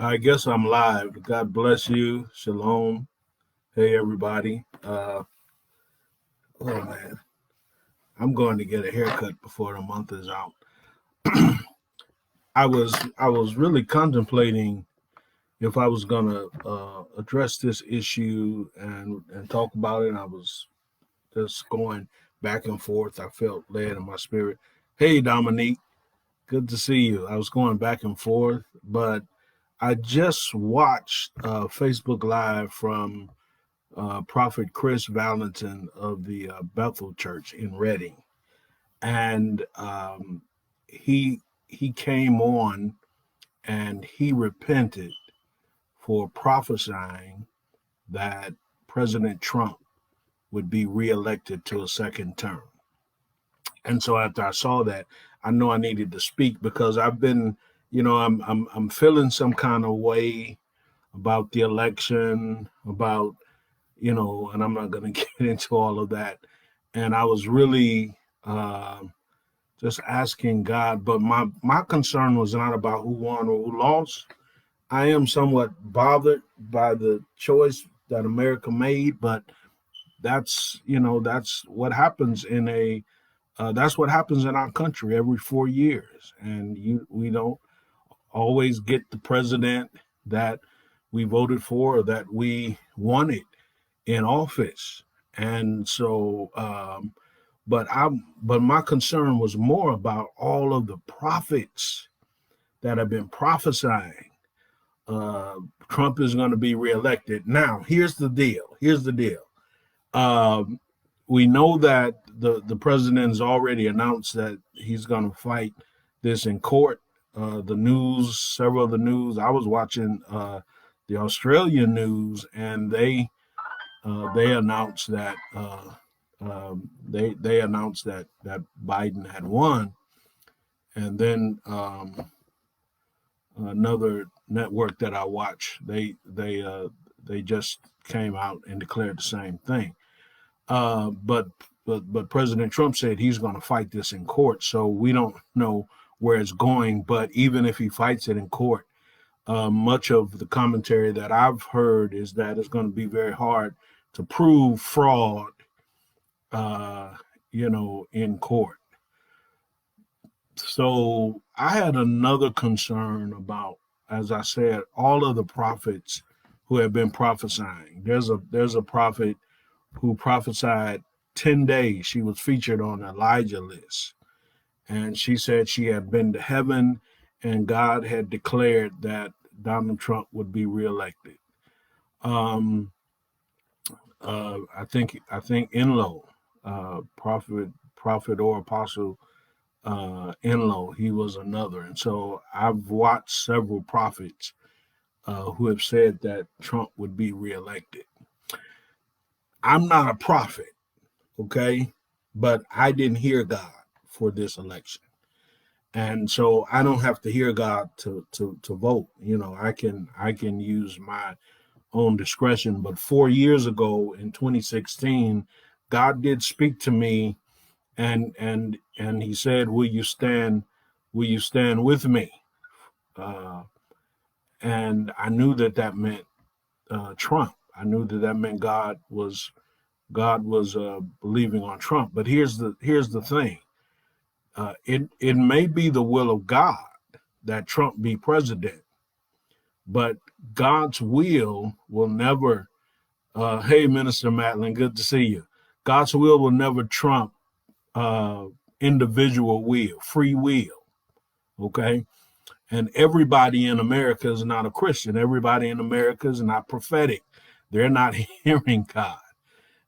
I guess I'm live. God bless you. Shalom. Hey, everybody. Oh man, I'm going to get a haircut before the month is out. I was really contemplating if I was going to address this issue and talk about it. I was just going back and forth. I felt led in my spirit. Hey, Dominique, good to see you. I was going back and forth, but I just watched Facebook Live from Prophet Kris Vallotten of the Bethel Church in Reading, and he came on and he repented for prophesying that President Trump would be reelected to a second term. And so after I saw that, I know I needed to speak because I've been, I'm feeling some kind of way about the election, about and I'm not going to get into all of that. And I was really just asking God, but my concern was not about who won or who lost. I am somewhat bothered by the choice that America made, but that's what happens in that's what happens in our country every 4 years, and we don't always get the president that we voted for or that we wanted in office. And so but my concern was more about all of the prophets that have been prophesying uh Trump is going to be reelected. Now here's the deal. um we know that the president has already announced that he's going to fight this in court. The news, several of the news, I was watching the Australian news, and they announced that they announced that Biden had won, and then another network that I watch, they just came out and declared the same thing. But President Trump said he's going to fight this in court, so we don't know where it's going. But even if he fights it in court, much of the commentary that I've heard is that it's going to be very hard to prove fraud, uh, in court. So I had another concern about, as I said, all of the prophets who have been prophesying. There's a prophet who prophesied 10 days. She was featured on Elijah list, and she said she had been to heaven and God had declared that Donald Trump would be reelected. Um, I think Enlow, prophet or apostle Enlow, he was another. And so I've watched several prophets who have said that Trump would be reelected. I'm not a prophet, okay, but I didn't hear God for this election, and so I don't have to hear God to vote. I can use my own discretion. But 4 years ago in 2016, God did speak to me, and He said, "Will you stand? Will you stand with me?" Uh, and I knew that meant Trump. I knew that meant God was believing on Trump. But here's the thing. It may be the will of God that Trump be president, but God's will never. Hey, Minister Madeline, good to see you. God's will never trump uh, individual will, free will. Okay, and everybody in America is not a Christian. Everybody in America is not prophetic. They're not hearing God.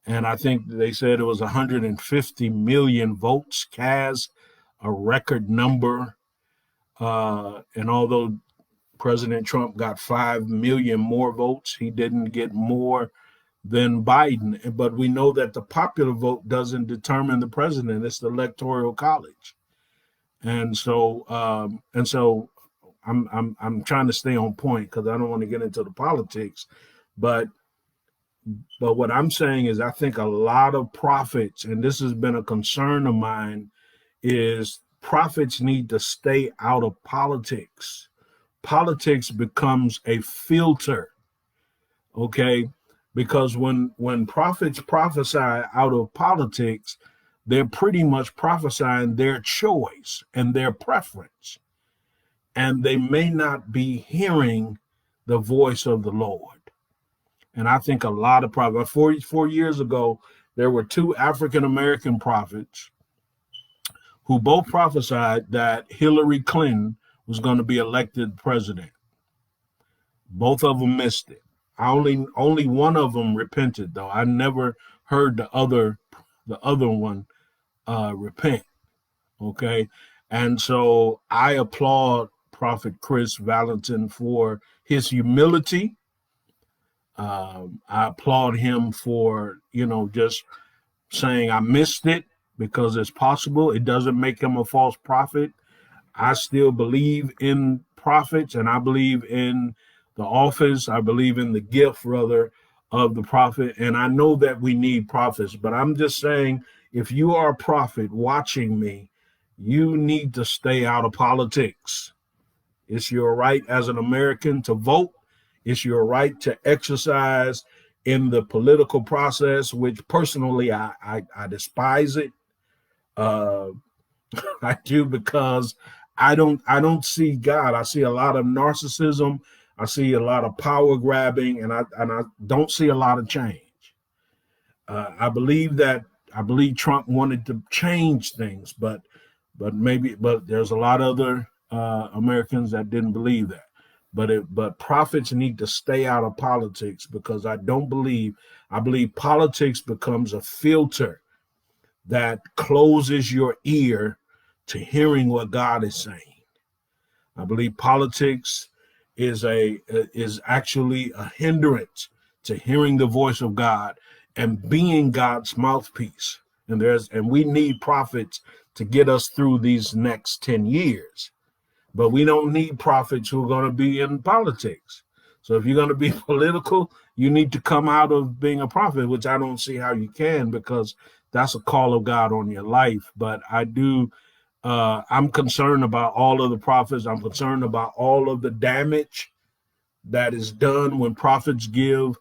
And I think they said it was 150 million votes cast, a record number. And although President Trump got 5 million more votes, he didn't get more than Biden. But we know that the popular vote doesn't determine the president; it's the electoral college. And so I'm trying to stay on point because I don't want to get into the politics. But what I'm saying is I think a lot of prophets, and this has been a concern of mine, is prophets need to stay out of politics. politics becomes a filter, okay? Because when prophets prophesy out of politics, they're pretty much prophesying their choice and their preference, and they may not be hearing the voice of the Lord. And I think a lot of prophets, 4 years ago, there were two African American prophets who both prophesied that Hillary Clinton was going to be elected president. Both of them missed it. Only one of them repented, though. I never heard the other one repent. Okay, and so I applaud Prophet Kris Vallotten for his humility. I applaud him for just saying I missed it, because it's possible. It doesn't make him a false prophet. I still believe in prophets, and I believe in the office. I believe in the gift, rather, of the prophet. And I know that we need prophets, but I'm just saying, if you are a prophet watching me, you need to stay out of politics. It's your right as an American to vote. It's your right to exercise in the political process, which personally I despise it. I do, because I don't see God. I see a lot of narcissism. I see a lot of power grabbing, and I don't see a lot of change. I believe Trump wanted to change things, but there's a lot of other Americans that didn't believe that. But prophets need to stay out of politics, because I believe politics becomes a filter that closes your ear to hearing what God is saying. I believe politics is actually a hindrance to hearing the voice of God and being God's mouthpiece. And we need prophets to get us through these next 10 years. But we don't need prophets who are going to be in politics. So if you're going to be political, you need to come out of being a prophet, which I don't see how you can, because that's a call of God on your life. But I'm concerned about all of the prophets. I'm concerned about all of the damage that is done when prophets give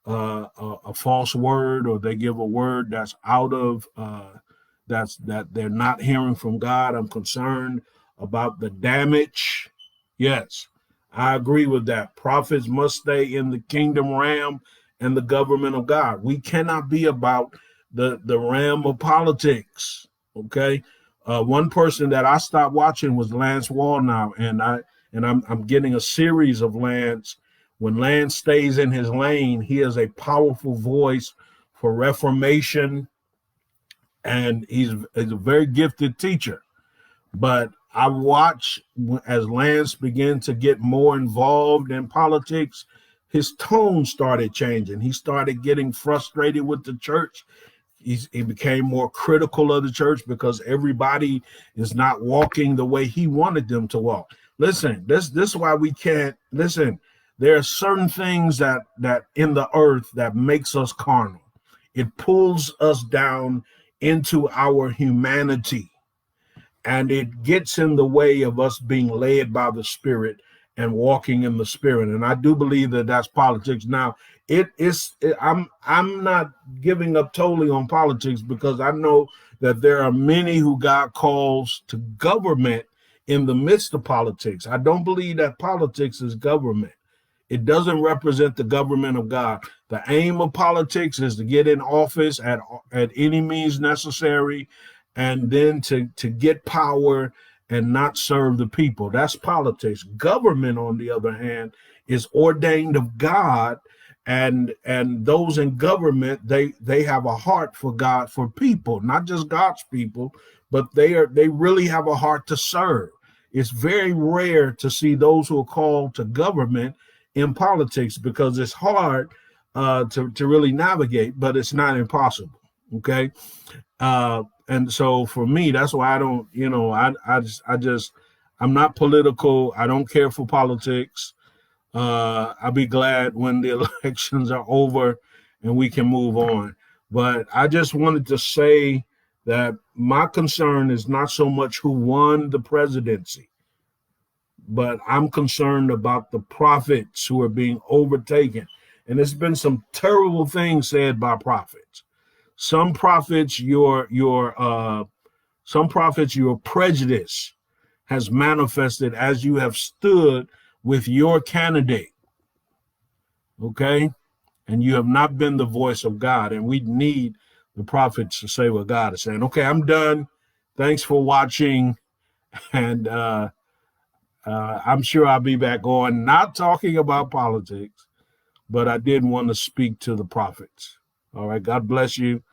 a false word, or they give a word that's out of that they're not hearing from God. I'm concerned about the damage. Yes, I agree with that. Prophets must stay in the kingdom realm and the government of God. We cannot be about the realm of politics. Okay. One person that I stopped watching was Lance Wallnau, and I'm getting a series of Lance. When Lance stays in his lane, he is a powerful voice for reformation, and he's a very gifted teacher. But I watch as Lance began to get more involved in politics, his tone started changing. He started getting frustrated with the church. He became more critical of the church because everybody is not walking the way he wanted them to walk. Listen, this is why we can't listen. There are certain things that in the earth that makes us carnal. It pulls us down into our humanity, and it gets in the way of us being led by the Spirit and walking in the Spirit. And I do believe that that's politics. Now, I'm not giving up totally on politics, because I know that there are many who God calls to government in the midst of politics. I don't believe that politics is government. It doesn't represent the government of God. The aim of politics is to get in office at any means necessary, and then to get power and not serve the people. That's politics. Government, on the other hand, is ordained of God, and those in government, they have a heart for God, for people, not just God's people, but they really have a heart to serve. It's very rare to see those who are called to government in politics, because it's hard to really navigate, but it's not impossible. Okay. And so for me, that's why I don't, I'm not political. I don't care for politics. I'll be glad when the elections are over and we can move on. But I just wanted to say that my concern is not so much who won the presidency. but I'm concerned about the prophets who are being overtaken. And there's been some terrible things said by prophets. Some prophets, your prejudice has manifested as you have stood with your candidate, okay? And you have not been the voice of God. And we need the prophets to say what God is saying. Okay, I'm done. Thanks for watching. And I'm sure I'll be back on, not talking about politics, but I did want to speak to the prophets. All right, God bless you.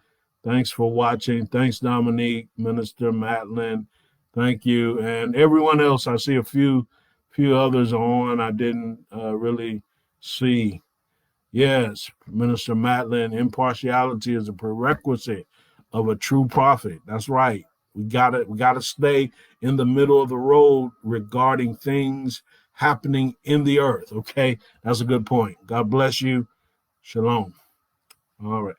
Thanks for watching. Thanks, Dominique, Minister Madeline. Thank you. And everyone else, I see a few others on I didn't really see. Yes, Minister Madeline, impartiality is a prerequisite of a true prophet. That's right. We gotta stay in the middle of the road regarding things happening in the earth. Okay, that's a good point. God bless you. Shalom. All right.